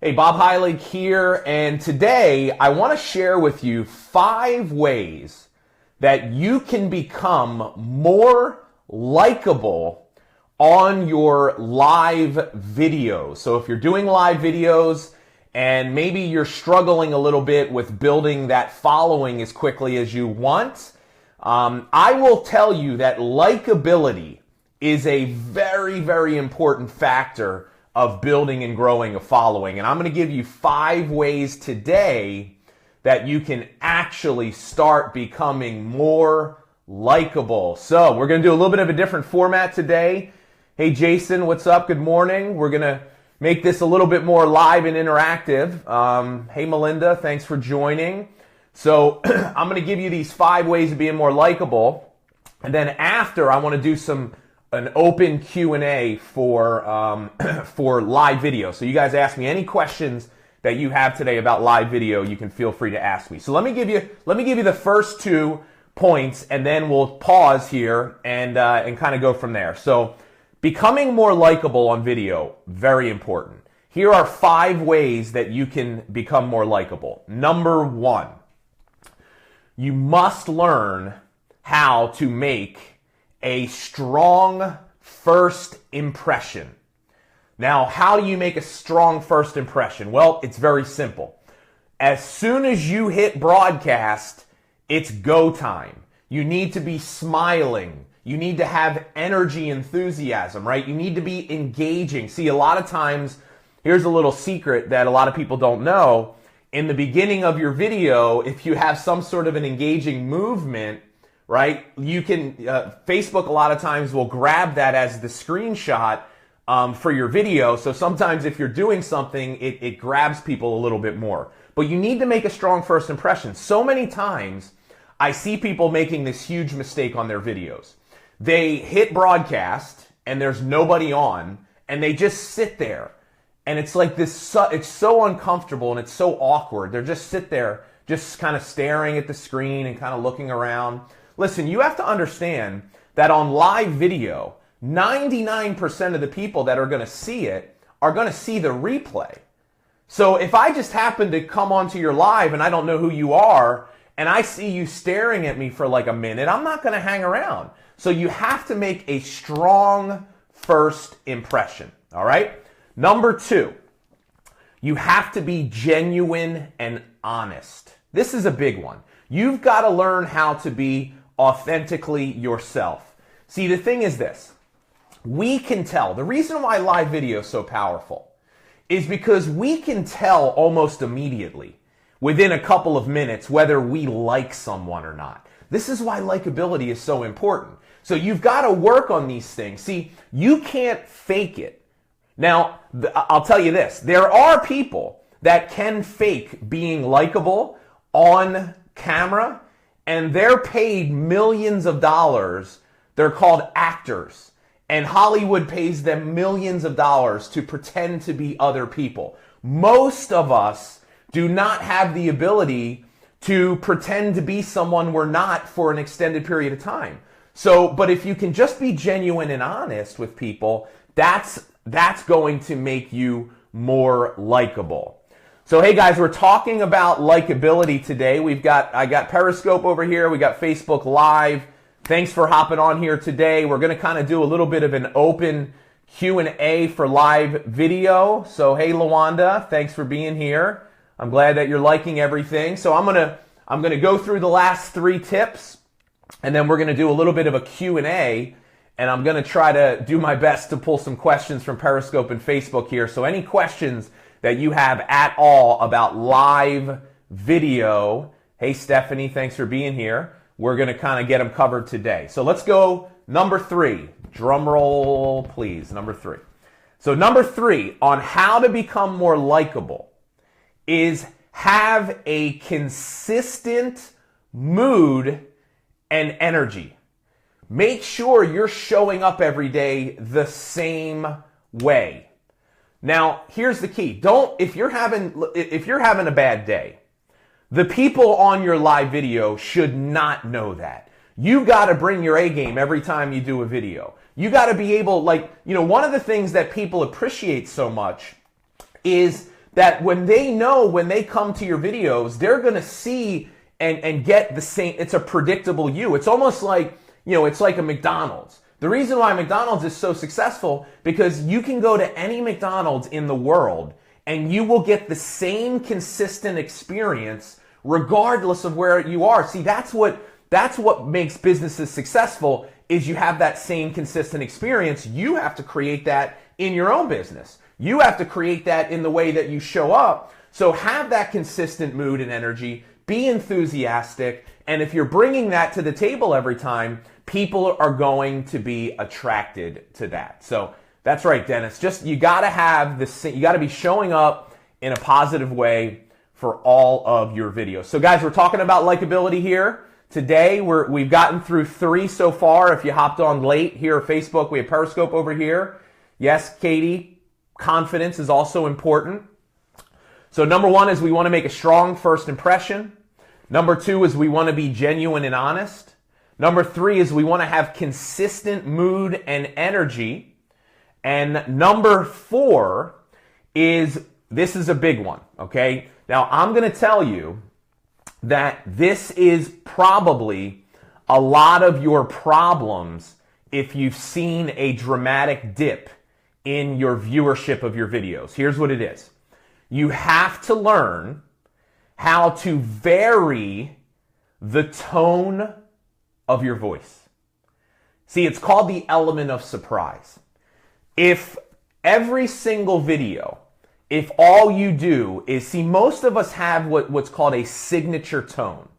Hey, Bob Heilig here, and today I want to share with you 5 ways that you can become more likable on your live videos. So if you're doing live videos and maybe you're struggling a little bit with building that following as quickly as you want, I will tell you that likability is a very, very important factor of building and growing a following. And I'm going to give you 5 ways today that you can actually start becoming more likable. So we're going to do a little bit of a different format today. Hey Jason, what's up? Good morning. We're going to make this a little bit more live and interactive. Hey Melinda, thanks for joining. So I'm going to give you these 5 ways of being more likable. And then after, I want to do an open Q&A for live video. So you guys ask me any questions that you have today about live video, you can feel free to ask me. So let me give you the first 2 points, and then we'll pause here and kind of go from there. So becoming more likable on video, very important. Here are 5 ways that you can become more likable. Number 1, you must learn how to make a strong first impression. Now, how do you make a strong first impression? Well, it's very simple. As soon as you hit broadcast, it's go time. You need to be smiling. You need to have energy, enthusiasm, right? You need to be engaging. See, a lot of times, here's a little secret that a lot of people don't know. In the beginning of your video, if you have some sort of an engaging movement, right? You can, Facebook a lot of times will grab that as the screenshot for your video. So sometimes if you're doing something, it grabs people a little bit more. But you need to make a strong first impression. So many times I see people making this huge mistake on their videos. They hit broadcast and there's nobody on and they just sit there. And it's like this, it's so uncomfortable and it's so awkward. They're just sit there, just kind of staring at the screen and kind of looking around. Listen, you have to understand that on live video, 99% of the people that are going to see it are going to see the replay. So if I just happen to come onto your live and I don't know who you are, and I see you staring at me for like a minute, I'm not going to hang around. So you have to make a strong first impression, all right? Number 2, you have to be genuine and honest. This is a big one. You've got to learn how to be authentically yourself. See, the thing is this. We can tell. The reason why live video is so powerful is because we can tell almost immediately, within a couple of minutes, whether we like someone or not. This is why likability is so important. So you've got to work on these things. See, you can't fake it. Now, I'll tell you this. There are people that can fake being likable on camera, and they're paid millions of dollars. They're called actors. And Hollywood pays them millions of dollars to pretend to be other people. Most of us do not have the ability to pretend to be someone we're not for an extended period of time. So, but if you can just be genuine and honest with people, that's going to make you more likable. So hey guys, we're talking about likability today. I got Periscope over here. We got Facebook Live. Thanks for hopping on here today. We're going to kind of do a little bit of an open Q&A for live video. So hey Lawanda, thanks for being here. I'm glad that you're liking everything. So I'm going to go through the last 3 tips, and then we're going to do a little bit of a Q&A, and I'm going to try to do my best to pull some questions from Periscope and Facebook here. So any questions that you have at all about live video, hey Stephanie, thanks for being here. We're going to kind of get them covered today. So let's go number 3. Drum roll, please. Number 3. So number 3 on how to become more likable is have a consistent mood and energy. Make sure you're showing up every day the same way. Now, here's the key. If you're having a bad day, the people on your live video should not know that. You got to bring your A game every time you do a video. You got to be able, one of the things that people appreciate so much is that when they come to your videos, they're going to see and get the same. It's a predictable you. It's almost like, it's like a McDonald's. The reason why McDonald's is so successful, because you can go to any McDonald's in the world and you will get the same consistent experience regardless of where you are. See, that's what makes businesses successful, is you have that same consistent experience. You have to create that in your own business. You have to create that in the way that you show up. So have that consistent mood and energy, be enthusiastic, and if you're bringing that to the table every time, people are going to be attracted to that. So that's right, Dennis. You got to have this. You got to be showing up in a positive way for all of your videos. So guys, we're talking about likability here. Today, we've gotten through 3 so far. If you hopped on late here at Facebook, we have Periscope over here. Yes, Katie, confidence is also important. So number 1 is we want to make a strong first impression. Number 2 is we want to be genuine and honest. Number 3 is we want to have consistent mood and energy. And number 4 is, this is a big one, okay? Now, I'm going to tell you that this is probably a lot of your problems if you've seen a dramatic dip in your viewership of your videos. Here's what it is. You have to learn how to vary the tone of your voice. See, it's called the element of surprise. If every single video, if all you do is, see, most of us have what's called a signature tone.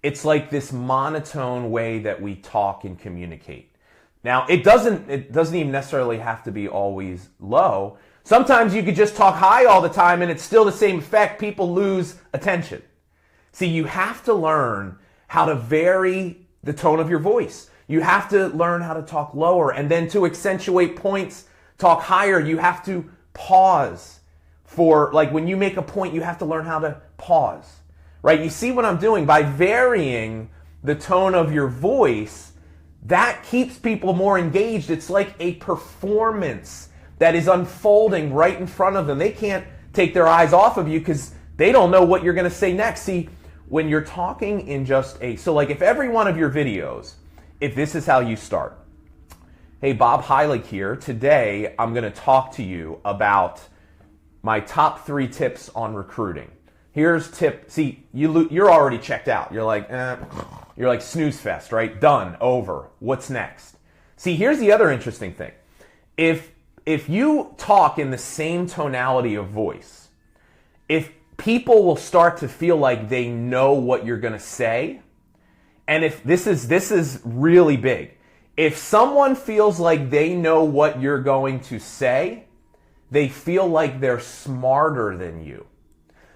It's like this monotone way that we talk and communicate. Now, it doesn't even necessarily have to be always low. Sometimes you could just talk high all the time and it's still the same effect. People lose attention. See, you have to learn how to vary the tone of your voice. You have to learn how to talk lower, and then to accentuate points, talk higher. You have to pause. Like when you make a point, you have to learn how to pause, right? You see what I'm doing? By varying the tone of your voice, that keeps people more engaged. It's like a performance that is unfolding right in front of them. They can't take their eyes off of you because they don't know what you're going to say next. See, when you're talking in so like if every one of your videos, if this is how you start, hey, Bob Heilig here. Today, I'm going to talk to you about my top 3 tips on recruiting. Here's tip. See, you're already checked out. You're like, you're like snooze fest, right? Done, over. What's next? See, here's the other interesting thing. If you talk in the same tonality of voice, if people will start to feel like they know what you're going to say, and if this is really big. If someone feels like they know what you're going to say, they feel like they're smarter than you.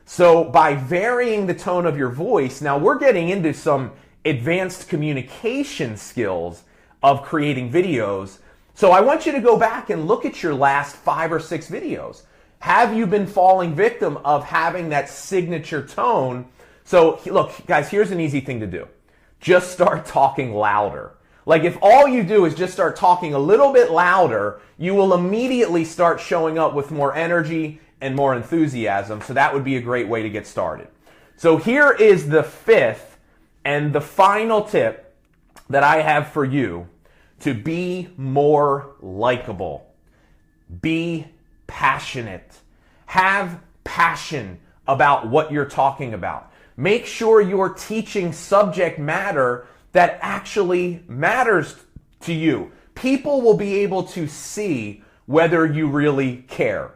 So by varying the tone of your voice, now we're getting into some advanced communication skills of creating videos. So I want you to go back and look at your last 5 or 6 videos. Have you been falling victim of having that signature tone? So look, guys, here's an easy thing to do. Just start talking louder. Like if all you do is just start talking a little bit louder, you will immediately start showing up with more energy and more enthusiasm. So that would be a great way to get started. So here is the 5th and the final tip that I have for you to be more likable. Be passionate. Have passion about what you're talking about. Make sure you're teaching subject matter that actually matters to you. People will be able to see whether you really care.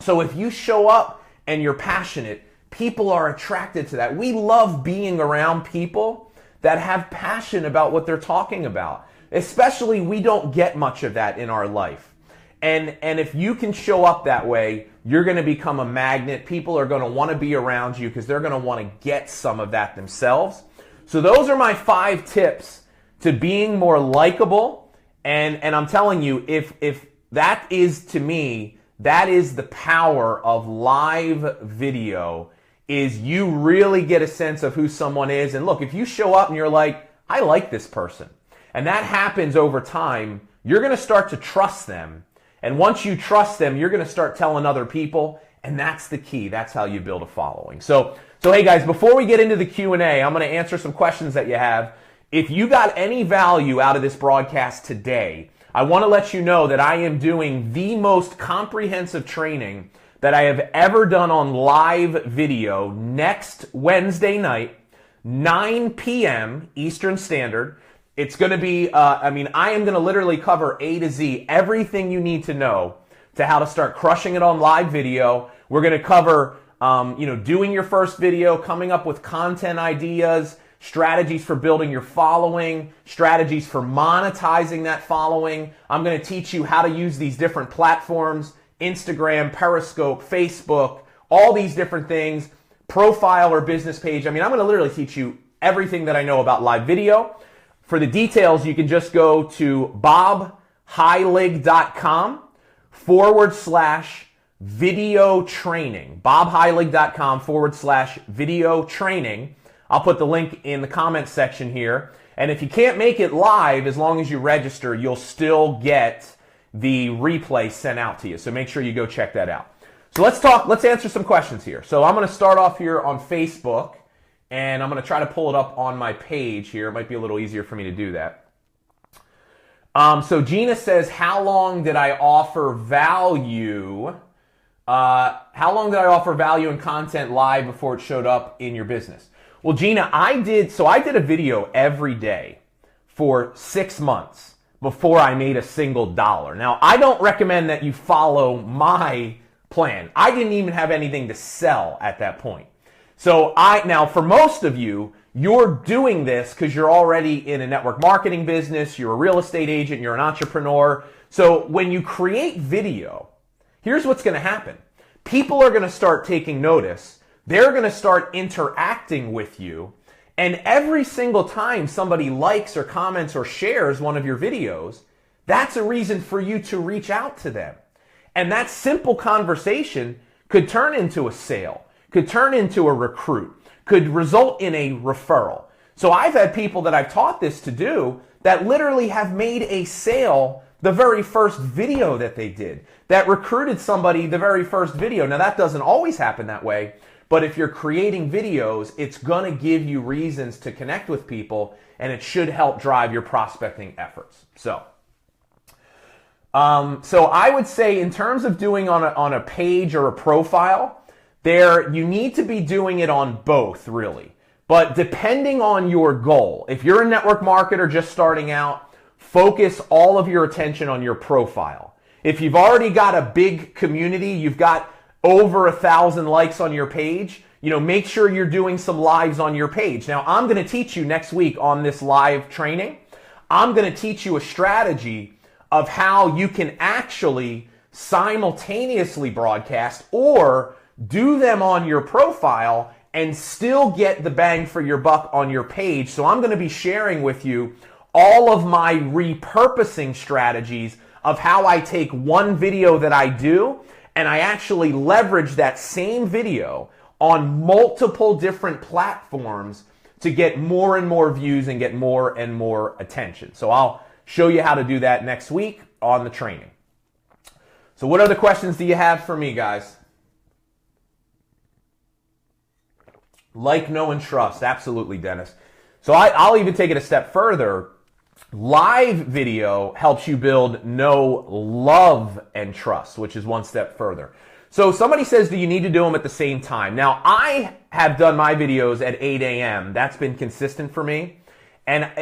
So if you show up and you're passionate, people are attracted to that. We love being around people that have passion about what they're talking about. Especially, we don't get much of that in our life. And if you can show up that way, you're going to become a magnet. People are going to want to be around you because they're going to want to get some of that themselves. So those are my 5 tips to being more likable. And I'm telling you, if that is, to me, that is the power of live video, is you really get a sense of who someone is. And look, if you show up and you're like, I like this person, and that happens over time, you're going to start to trust them. And once you trust them, you're going to start telling other people, And that's the key. That's how you build a following. So hey guys, before we get into the Q&A, I'm going to answer some questions that you have. If you got any value out of this broadcast today, I want to let you know that I am doing the most comprehensive training that I have ever done on live video next Wednesday night, 9 p.m. Eastern Standard. It's going to be, I am going to literally cover A to Z, everything you need to know to how to start crushing it on live video. We're going to cover, doing your first video, coming up with content ideas, strategies for building your following, strategies for monetizing that following. I'm going to teach you how to use these different platforms, Instagram, Periscope, Facebook, all these different things, profile or business page. I'm going to literally teach you everything that I know about live video. For the details, you can just go to bobheilig.com/video training. bobheilig.com/video training. I'll put the link in the comments section here. And if you can't make it live, as long as you register, you'll still get the replay sent out to you. So make sure you go check that out. So let's answer some questions here. So I'm going to start off here on Facebook, and I'm going to try to pull it up on my page here. It might be a little easier for me to do that. So Gina says, how long did I offer value? How long did I offer value and content live before it showed up in your business? Well, Gina, I did a video every day for 6 months before I made a single dollar. Now, I don't recommend that you follow my plan. I didn't even have anything to sell at that point. So now for most of you, you're doing this because you're already in a network marketing business, you're a real estate agent, you're an entrepreneur. So when you create video, here's what's going to happen. People are going to start taking notice. They're going to start interacting with you. And every single time somebody likes or comments or shares one of your videos, that's a reason for you to reach out to them. And that simple conversation could turn into a sale, could turn into a recruit, could result in a referral. So I've had people that I've taught this to do that literally have made a sale the very first video that they did, that recruited somebody the very first video. Now that doesn't always happen that way, but if you're creating videos, it's going to give you reasons to connect with people, and it should help drive your prospecting efforts. So I would say in terms of doing on a page or a profile, you need to be doing it on both, really. But depending on your goal, if you're a network marketer just starting out, focus all of your attention on your profile. If you've already got a big community, you've got over 1,000 likes on your page, make sure you're doing some lives on your page. Now, I'm going to teach you next week on this live training. I'm going to teach you a strategy of how you can actually simultaneously broadcast or do them on your profile and still get the bang for your buck on your page. So I'm going to be sharing with you all of my repurposing strategies of how I take one video that I do and I actually leverage that same video on multiple different platforms to get more and more views and get more and more attention. So I'll show you how to do that next week on the training. So what other questions do you have for me, guys? Like, know, and trust. Absolutely, Dennis. So I'll even take it a step further. Live video helps you build know, love, and trust, which is one step further. So somebody says, do you need to do them at the same time? Now, I have done my videos at 8 a.m. That's been consistent for me. And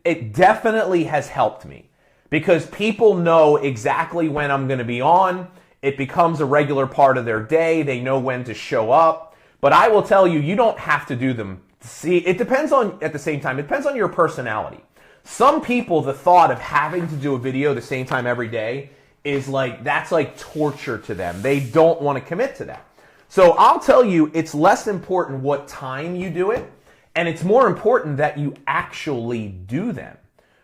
it definitely has helped me because people know exactly when I'm going to be on. It becomes a regular part of their day. They know when to show up. But I will tell you, you don't have to do them. See, it depends on, at the same time, it depends on your personality. Some people, the thought of having to do a video the same time every day is that's like torture to them. They don't want to commit to that. So I'll tell you, it's less important what time you do it, and it's more important that you actually do them,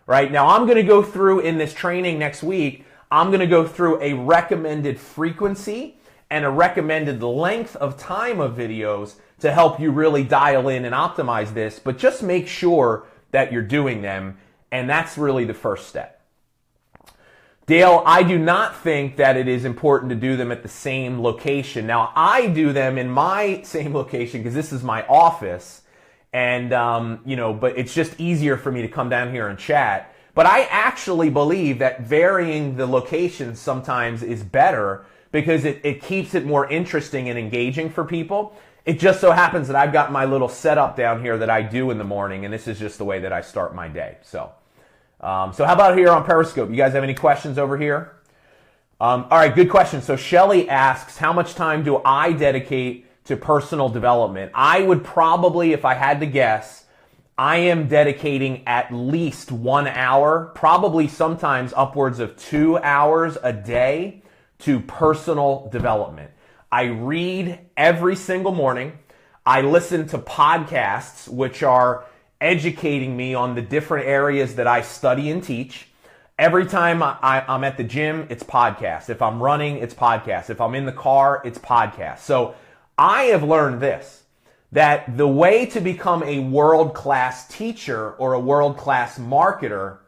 right? Now I'm going to go through in this training next week, I'm going to go through a recommended frequency and a recommended length of time of videos to help you really dial in and optimize this, but just make sure that you're doing them. And that's really the first step. Dale, I do not think that it is important to do them at the same location. Now, I do them in my same location because this is my office, and but it's just easier for me to come down here and chat. But I actually believe that varying the locations sometimes is better because it keeps it more interesting and engaging for people. It just so happens that I've got my little setup down here that I do in the morning, and this is just the way that I start my day. So how about here on Periscope? You guys have any questions over here? All right, good question. So Shelly asks, how much time do I dedicate to personal development? I would probably, if I had to guess, I am dedicating at least 1 hour, probably sometimes upwards of 2 hours a day to personal development. I read every single morning. I listen to podcasts, which are educating me on the different areas that I study and teach. Every time I'm at the gym, it's podcast. If I'm running, it's podcast. If I'm in the car, it's podcast. So I have learned this, that the way to become a world-class teacher or a world-class marketer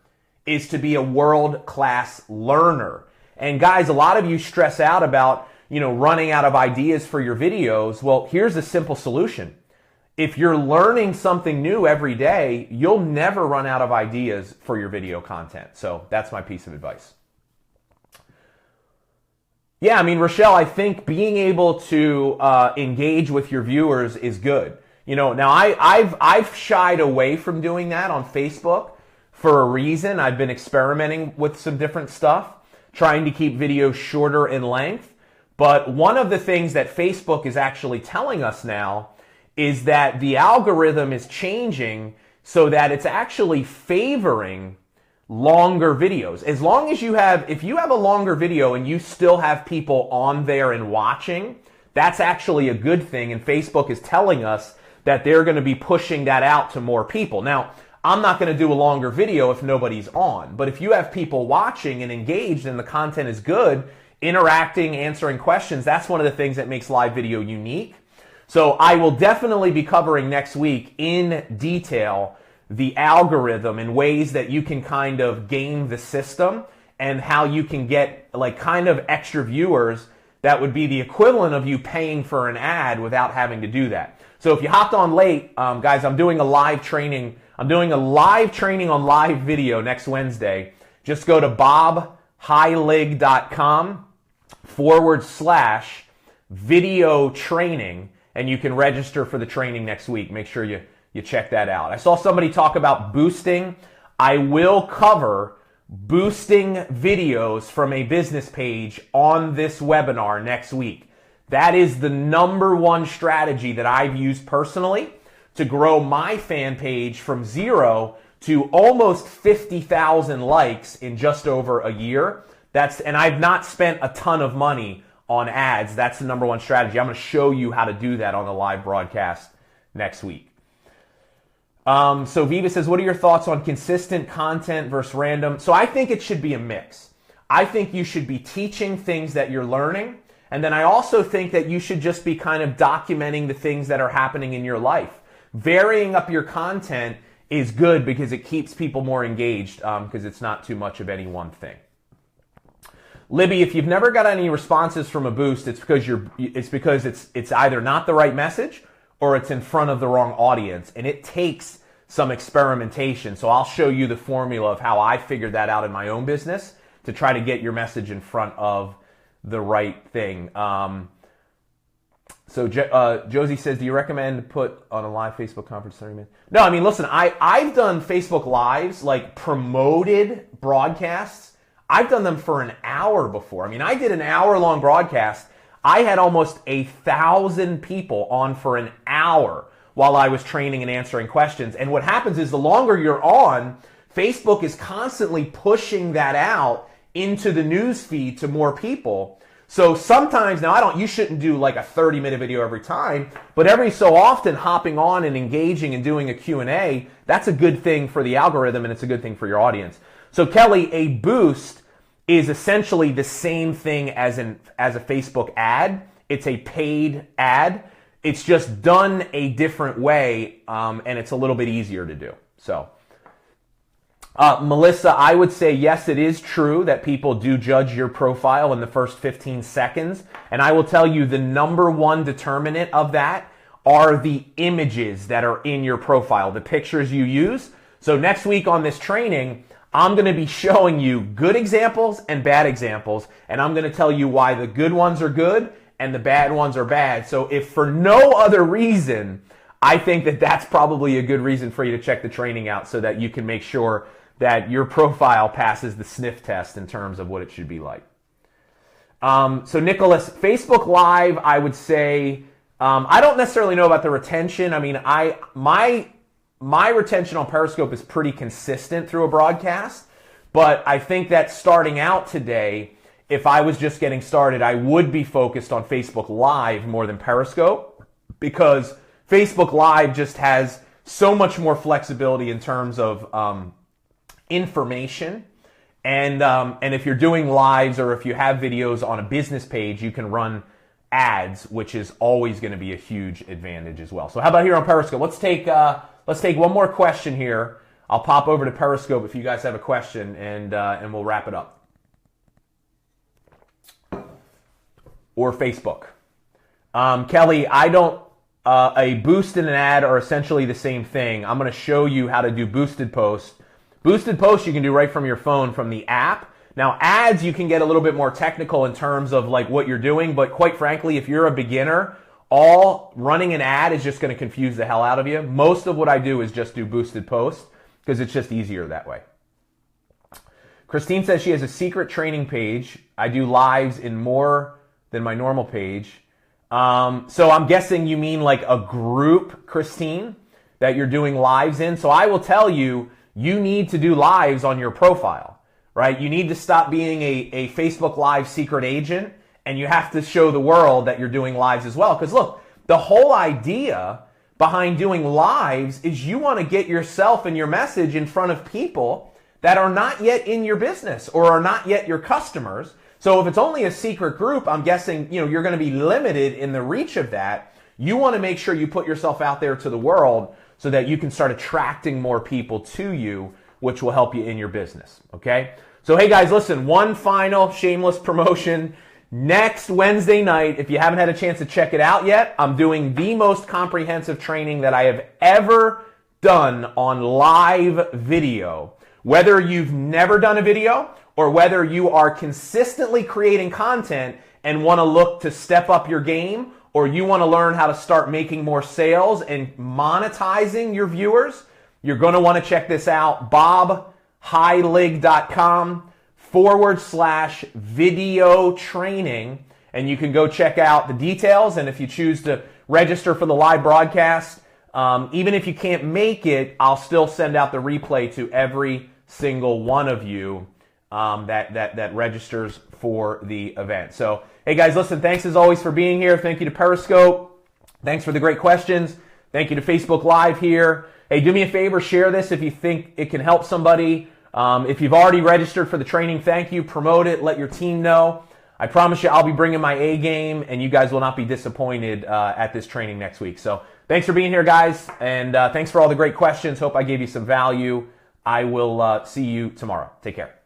is to be a world-class learner. And guys, a lot of you stress out about running out of ideas for your videos. Well, here's a simple solution. If you're learning something new every day, you'll never run out of ideas for your video content. So that's my piece of advice. Yeah, Rochelle, I think being able to engage with your viewers is good. Now I've shied away from doing that on Facebook for a reason. I've been experimenting with some different stuff, trying to keep videos shorter in length. But one of the things that Facebook is actually telling us now is that the algorithm is changing so that it's actually favoring longer videos. As long as if you have a longer video and you still have people on there and watching, that's actually a good thing. And Facebook is telling us that they're going to be pushing that out to more people. Now, I'm not going to do a longer video if nobody's on. But if you have people watching and engaged and the content is good, interacting, answering questions, that's one of the things that makes live video unique. So I will definitely be covering next week in detail the algorithm and ways that you can kind of game the system and how you can get kind of extra viewers that would be the equivalent of you paying for an ad without having to do that. So if you hopped on late, guys, I'm doing a live training. I'm doing a live training on live video next Wednesday. Just go to bobheilig.com/video training and you can register for the training next week. Make sure you check that out. I saw somebody talk about boosting. I will cover boosting videos from a business page on this webinar next week. That is the #1 strategy that I've used personally to grow my fan page from 0 to almost 50,000 likes in just over a year. And I've not spent a ton of money on ads. That's the #1 strategy. I'm going to show you how to do that on the live broadcast next week. So Viva says, what are your thoughts on consistent content versus random? So I think it should be a mix. I think you should be teaching things that you're learning. And then I also think that you should just be kind of documenting the things that are happening in your life. Varying up your content is good because it keeps people more engaged because it's not too much of any one thing. Libby, if you've never got any responses from a boost, it's because it's either not the right message or it's in front of the wrong audience, and it takes some experimentation. So I'll show you the formula of how I figured that out in my own business to try to get your message in front of the right thing. So Josie says, do you recommend to put on a live Facebook conference 30 minutes? No, listen, I've done Facebook Lives, like promoted broadcasts. I've done them for an hour before. I did an hour-long broadcast. I had almost 1,000 people on for an hour while I was training and answering questions. And what happens is the longer you're on, Facebook is constantly pushing that out into the news feed to more people. So sometimes, now you shouldn't do like a 30-minute video every time, but every so often hopping on and engaging and doing a Q&A, that's a good thing for the algorithm and it's a good thing for your audience. So Kelly, a boost is essentially the same thing as a Facebook ad. It's a paid ad. It's just done a different way, and it's a little bit easier to do. So, Melissa, I would say yes, it is true that people do judge your profile in the first 15 seconds. And I will tell you the number one determinant of that are the images that are in your profile, the pictures you use. So next week on this training, I'm going to be showing you good examples and bad examples. And I'm going to tell you why the good ones are good and the bad ones are bad. So if for no other reason, I think that that's probably a good reason for you to check the training out so that you can make sure that your profile passes the sniff test in terms of what it should be like. So Nicholas, Facebook Live, I would say, I don't necessarily know about the retention. I mean, my retention on Periscope is pretty consistent through a broadcast, but I think that starting out today, if I was just getting started, I would be focused on Facebook Live more than Periscope, because Facebook Live just has so much more flexibility in terms of information. And if you're doing lives or if you have videos on a business page, you can run ads, which is always going to be a huge advantage as well. So how about here on Periscope? Let's take one more question here. I'll pop over to Periscope if you guys have a question, and we'll wrap it up. Or Facebook. Kelly, I don't. A boost and an ad are essentially the same thing. I'm going to show you how to do boosted posts. Boosted posts you can do right from your phone from the app. Now ads you can get a little bit more technical in terms of like what you're doing, but quite frankly, if you're a beginner, all running an ad is just going to confuse the hell out of you. Most of what I do is just do boosted posts because it's just easier that way. Christine says she has a secret training page. I do lives in more than my normal page. So I'm guessing you mean like a group, Christine, that you're doing lives in. So I will tell you, you need to do lives on your profile, right? You need to stop being a Facebook Live secret agent, and you have to show the world that you're doing lives as well. Because look, the whole idea behind doing lives is you want to get yourself and your message in front of people that are not yet in your business or are not yet your customers. So if it's only a secret group, I'm guessing, you're going to be limited in the reach of that. You want to make sure you put yourself out there to the world so that you can start attracting more people to you, which will help you in your business. Okay? So hey guys, listen, one final shameless promotion. Next Wednesday night, if you haven't had a chance to check it out yet, I'm doing the most comprehensive training that I have ever done on live video. Whether you've never done a video or whether you are consistently creating content and want to look to step up your game, or you want to learn how to start making more sales and monetizing your viewers, you're going to want to check this out. BobHeilig.com/video training. And you can go check out the details. And if you choose to register for the live broadcast, even if you can't make it, I'll still send out the replay to every single one of you that registers for the event. So, hey guys, listen, thanks as always for being here. Thank you to Periscope. Thanks for the great questions. Thank you to Facebook Live here. Hey, do me a favor, share this if you think it can help somebody. If you've already registered for the training, thank you. Promote it. Let your team know. I promise you I'll be bringing my A game, and you guys will not be disappointed at this training next week. So thanks for being here, guys, and thanks for all the great questions. Hope I gave you some value. I will see you tomorrow. Take care.